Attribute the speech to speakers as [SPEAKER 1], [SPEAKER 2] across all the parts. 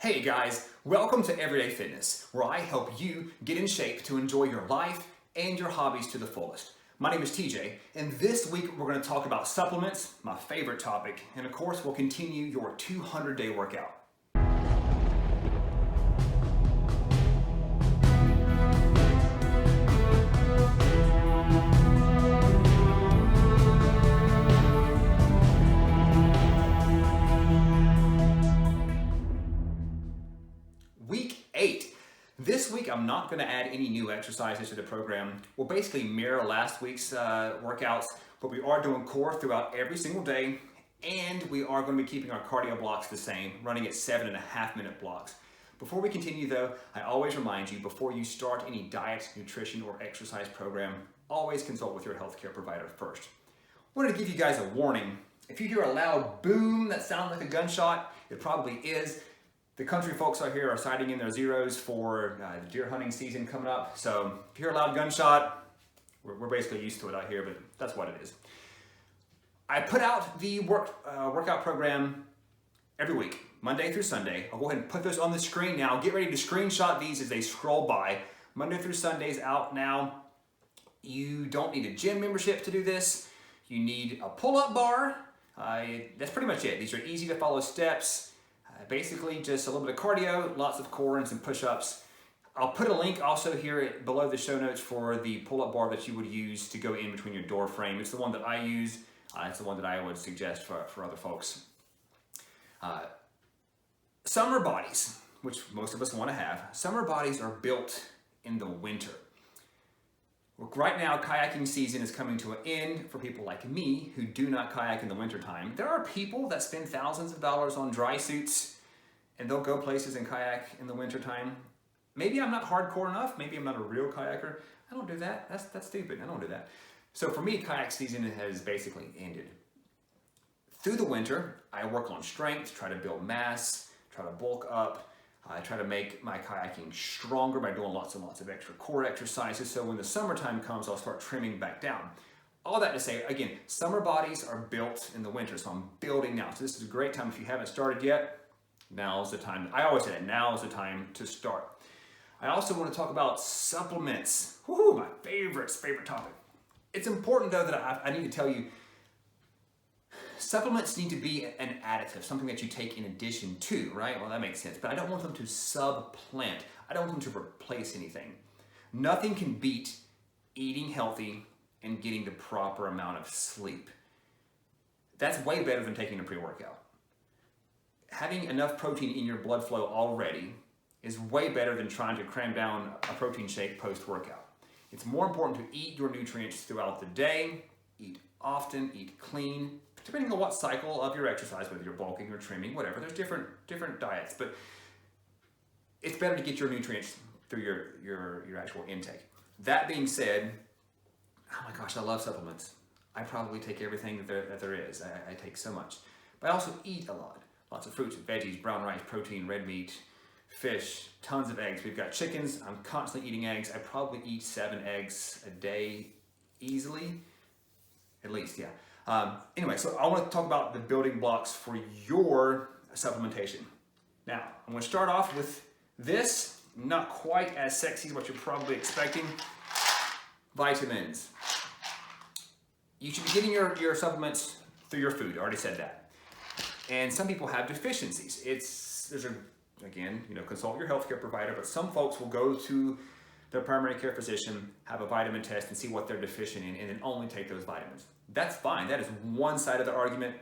[SPEAKER 1] Hey guys, welcome to Everyday Fitness, where I help you get in shape to enjoy your life and your hobbies to the fullest. My name is TJ, and this week we're going to talk about supplements, my favorite topic, and of course we'll continue your 200-day workout. Week 8. This week I'm not going to add any new exercises to the program. We'll basically mirror last week's workouts, but we are doing core throughout every single day, and we are going to be keeping our cardio blocks the same, running at 7.5-minute blocks. Before we continue though, I always remind you, before you start any diet, nutrition, or exercise program, always consult with your healthcare provider first. I wanted to give you guys a warning. If you hear a loud boom that sounds like a gunshot, it probably is. The country folks out here are sighting in their zeros for the deer hunting season coming up. So if you hear a loud gunshot, we're basically used to it out here, but that's what it is. I put out the workout program every week, Monday through Sunday. I'll go ahead and put those on the screen now. Get ready to screenshot these as they scroll by. Monday through Sunday's out now. You don't need a gym membership to do this. You need a pull-up bar. That's pretty much it. These are easy to follow steps. Basically just a little bit of cardio, lots of core and some push-ups. I'll put a link also here below the show notes for the pull-up bar that you would use to go in between your door frame. It's the one that I use. It's the one that I would suggest for other folks. Summer bodies, which most of us want to have. Summer bodies are built in the winter. Right now, kayaking season is coming to an end for people like me who do not kayak in the wintertime. There are people that spend thousands of dollars on dry suits and they'll go places and kayak in the wintertime. Maybe I'm not hardcore enough. Maybe I'm not a real kayaker. I don't do that. That's stupid. I don't do that. So for me, kayak season has basically ended. Through the winter, I work on strength, try to build mass, try to bulk up. I try to make my kayaking stronger by doing lots and lots of extra core exercises. So when the summertime comes, I'll start trimming back down. All that to say, again, summer bodies are built in the winter. So I'm building now. So this is a great time if you haven't started yet. Now's the time. I always say that now is the time to start. I also want to talk about supplements. Woohoo, my favorite topic. It's important though that I need to tell you, supplements need to be an additive, something that you take in addition to, right? Well, that makes sense, but I don't want them to supplant. I don't want them to replace anything. Nothing can beat eating healthy and getting the proper amount of sleep. That's way better than taking a pre-workout. Having enough protein in your blood flow already is way better than trying to cram down a protein shake post-workout. It's more important to eat your nutrients throughout the day, eat often, eat clean, depending on what cycle of your exercise, whether you're bulking or trimming, whatever. There's different diets, but it's better to get your nutrients through your actual intake. That being said, oh my gosh, I love supplements. I probably take everything that there is. I take so much. But I also eat a lot. Lots of fruits and veggies, brown rice, protein, red meat, fish, tons of eggs. We've got chickens. I'm constantly eating eggs. I probably eat 7 eggs a day easily. At least, yeah. Anyway, so I want to talk about the building blocks for your supplementation. Now, I'm going to start off with this, not quite as sexy as what you're probably expecting. Vitamins. You should be getting your supplements through your food. I already said that. And some people have deficiencies. Again, consult your healthcare provider, but some folks will go to their primary care physician, have a vitamin test and see what they're deficient in, and then only take those vitamins. That's fine. That is one side of the argument.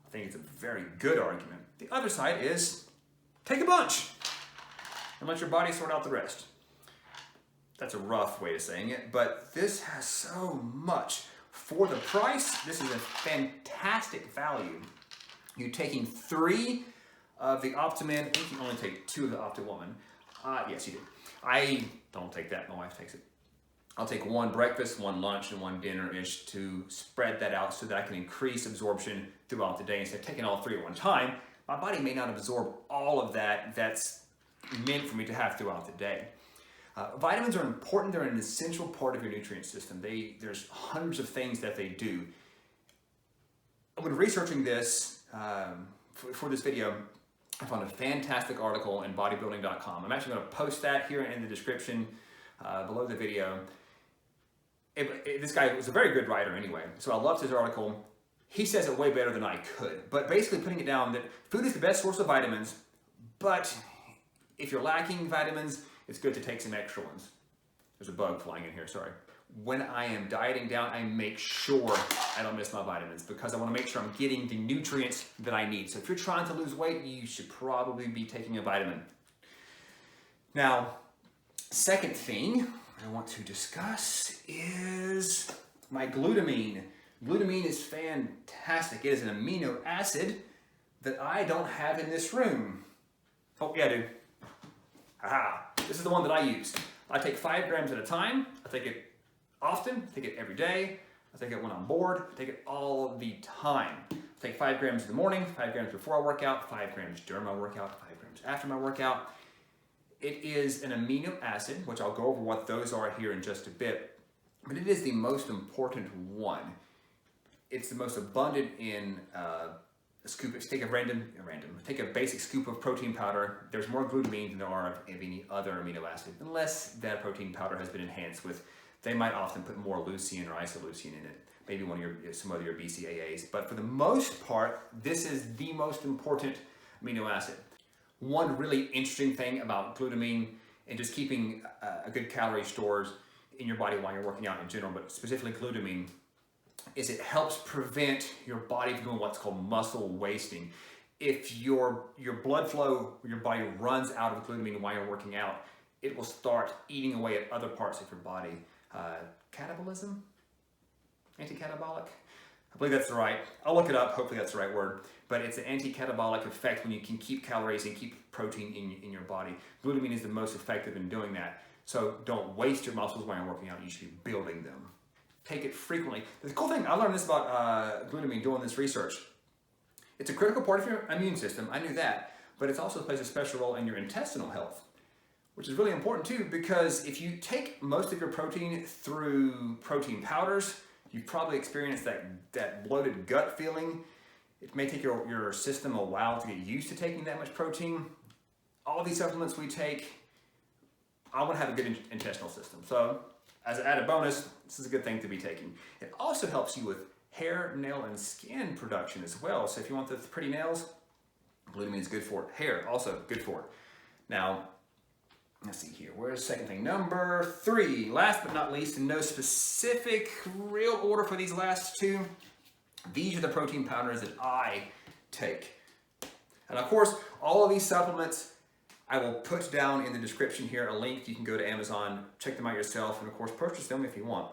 [SPEAKER 1] I think it's a very good argument. The other side is take a bunch and let your body sort out the rest. That's a rough way of saying it, but this has so much. For the price, this is a fantastic value. You're taking 3 of the Optimin. I think you only take 2 of the Opti-Woman. Yes, you do. I don't take that. My wife takes it. I'll take 1 breakfast, 1 lunch, and 1 dinner-ish to spread that out so that I can increase absorption throughout the day. Instead of taking all 3 at one time, my body may not absorb all of that that's meant for me to have throughout the day. Vitamins are important. They're an essential part of your nutrient system. There's hundreds of things that they do. When researching this for this video, I found a fantastic article in bodybuilding.com. I'm actually going to post that here in the description below the video. This guy was a very good writer anyway, so I loved his article. He says it way better than I could, but basically putting it down that food is the best source of vitamins, but if you're lacking vitamins, it's good to take some extra ones. There's a bug flying in here, sorry. When I am dieting down, I make sure I don't miss my vitamins because I want to make sure I'm getting the nutrients that I need. So if you're trying to lose weight, you should probably be taking a vitamin. Now, second thing I want to discuss is my glutamine. Glutamine is fantastic. It is an amino acid that I don't have in this room. Oh, yeah, I do. Aha, this is the one that I use. I take 5 grams at a time. I take it often, I take it every day. I take it when I'm bored. I take it all the time. I take 5 grams in the morning, 5 grams before I work out, 5 grams during my workout, 5 grams after my workout. It is an amino acid, which I'll go over what those are here in just a bit, but it is the most important one. It's the most abundant in a scoop. Take take a basic scoop of protein powder. There's more glutamine than there are of any other amino acid, unless that protein powder has been enhanced with. They might often put more leucine or isoleucine in it, maybe some of your BCAAs. But for the most part, this is the most important amino acid. One really interesting thing about glutamine and just keeping a good calorie stores in your body while you're working out in general, but specifically glutamine, is it helps prevent your body from doing what's called muscle wasting. If your blood flow, your body runs out of glutamine while you're working out, it will start eating away at other parts of your body. Catabolism? Anti-catabolic? I believe that's right. I'll look it up, hopefully that's the right word. But it's an anti-catabolic effect when you can keep calories and keep protein in your body. Glutamine is the most effective in doing that. So don't waste your muscles while you're working out. You should be building them. Take it frequently. The cool thing, I learned this about glutamine doing this research. It's a critical part of your immune system. I knew that. But it also plays a special role in your intestinal health, which is really important too, because if you take most of your protein through protein powders, you've probably experienced that bloated gut feeling. It may take your system a while to get used to taking that much protein. All these supplements we take, I want to have a good intestinal system. So as an added bonus, this is a good thing to be taking. It also helps you with hair, nail, and skin production as well. So if you want the pretty nails, glutamine is good for it. Hair, also good for it. Now, let's see here. Where's the second thing? Number 3, last but not least, in no specific real order for these last 2, these are the protein powders that I take. And of course, all of these supplements, I will put down in the description here a link. You can go to Amazon, check them out yourself, and of course, purchase them if you want.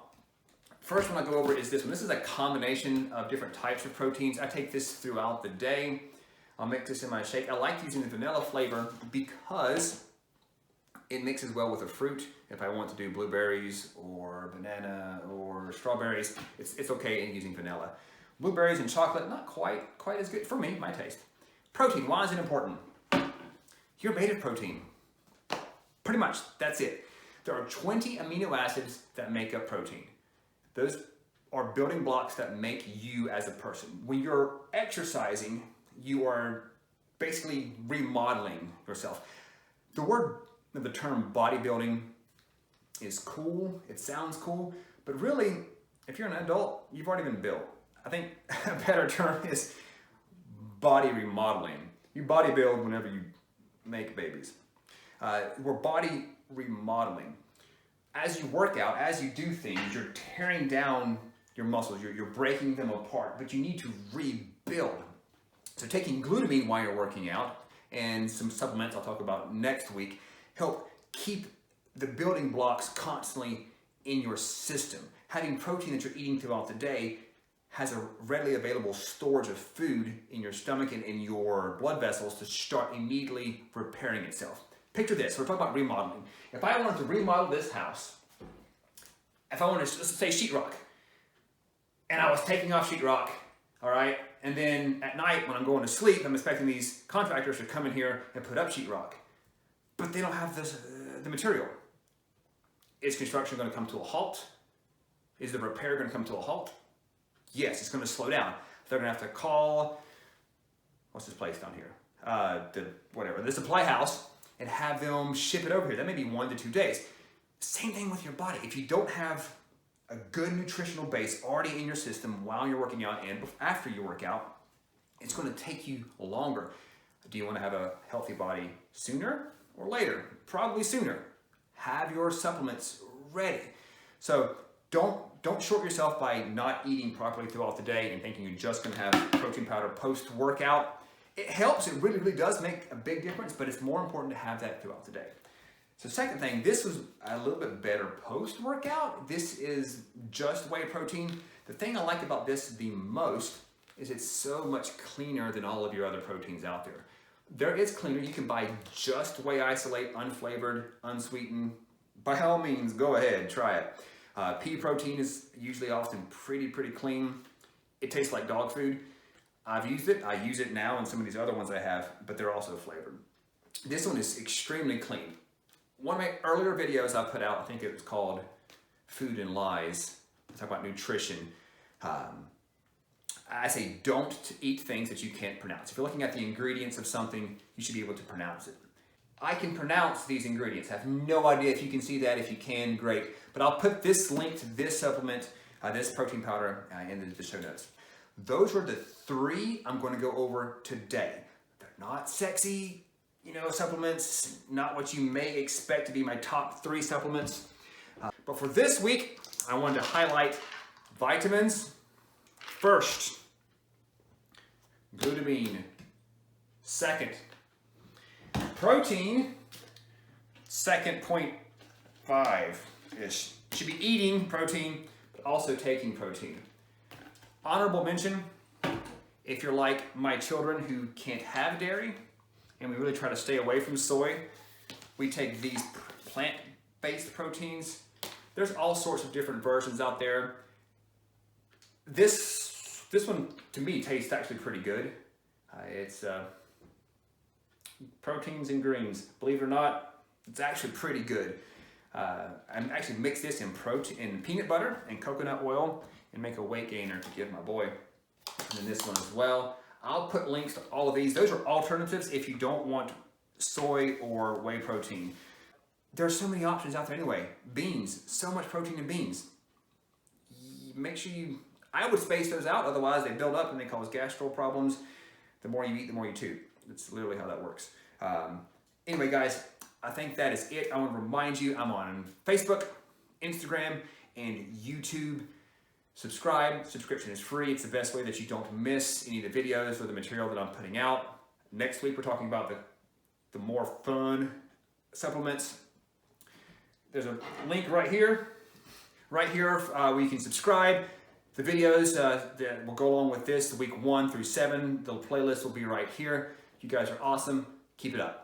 [SPEAKER 1] First one I go over is this one. This is a combination of different types of proteins. I take this throughout the day. I'll mix this in my shake. I like using the vanilla flavor because it mixes well with a fruit. If I want to do blueberries or banana or strawberries, it's okay in using vanilla. Blueberries and chocolate, not quite as good for me, my taste. Protein, why is it important? Your beta protein. Pretty much, that's it. There are 20 amino acids that make up protein. Those are building blocks that make you as a person. When you're exercising, you are basically remodeling yourself. The term bodybuilding is cool, it sounds cool, but really, if you're an adult, you've already been built. I think a better term is body remodeling. You bodybuild whenever you make babies. We're body remodeling. As you work out, as you do things, you're tearing down your muscles, you're breaking them apart, but you need to rebuild. So taking glutamine while you're working out, and some supplements I'll talk about next week, help keep the building blocks constantly in your system. Having protein that you're eating throughout the day has a readily available storage of food in your stomach and in your blood vessels to start immediately repairing itself. Picture this, we're talking about remodeling. If I wanted to remodel this house, if I wanted to, let's say sheetrock, and I was taking off sheetrock, all right, and then at night when I'm going to sleep, I'm expecting these contractors to come in here and put up sheetrock, but they don't have the material. Is construction going to come to a halt? Is the repair going to come to a halt? Yes, it's going to slow down. They're going to have to call, what's this place down here? the supply house and have them ship it over here. That may be 1 to 2 days. Same thing with your body. If you don't have a good nutritional base already in your system while you're working out and after you work out, it's going to take you longer. Do you want to have a healthy body sooner or later? Probably sooner. Have your supplements ready. So don't short yourself by not eating properly throughout the day and thinking you're just going to have protein powder post-workout. It helps. It really, really does make a big difference, but it's more important to have that throughout the day. So second thing, this was a little bit better post-workout. This is just whey protein. The thing I like about this the most is it's so much cleaner than all of your other proteins out there. There is cleaner. You can buy just whey isolate, unflavored, unsweetened. By all means, go ahead, try it. Pea protein is usually often pretty clean. It tastes like dog food. I've used it. I use it now in some of these other ones I have, but they're also flavored. This one is extremely clean. One of my earlier videos I put out, I think it was called Food and Lies. I talk about nutrition. I say don't eat things that you can't pronounce. If you're looking at the ingredients of something, you should be able to pronounce it. I can pronounce these ingredients. I have no idea if you can see that. If you can, great. But I'll put this link to this supplement, this protein powder in the show notes. Those are the 3 I'm going to go over today. They're not sexy, supplements, not what you may expect to be my top 3 supplements. But for this week, I wanted to highlight vitamins first, glutamine second, protein second, 0.5-ish. You should be eating protein, but also taking protein. Honorable mention, if you're like my children who can't have dairy, and we really try to stay away from soy, we take these plant-based proteins. There's all sorts of different versions out there. This one, to me, tastes actually pretty good. It's proteins and greens. Believe it or not, it's actually pretty good. I actually mix this in peanut butter and coconut oil and make a weight gainer to give my boy. And then this one as well. I'll put links to all of these. Those are alternatives if you don't want soy or whey protein. There's so many options out there anyway. Beans, so much protein in beans. Make sure I would space those out, otherwise they build up and they cause gastro problems. The more you eat, the more you chew. That's literally how that works. Anyway, guys, I think that is it. I want to remind you, I'm on Facebook, Instagram, and YouTube. Subscription is free. It's the best way that you don't miss any of the videos or the material that I'm putting out. Next week, we're talking about the more fun supplements. There's a link right here where you can subscribe. The videos that will go along with this, the week 1 through 7, the playlist will be right here. You guys are awesome. Keep it up.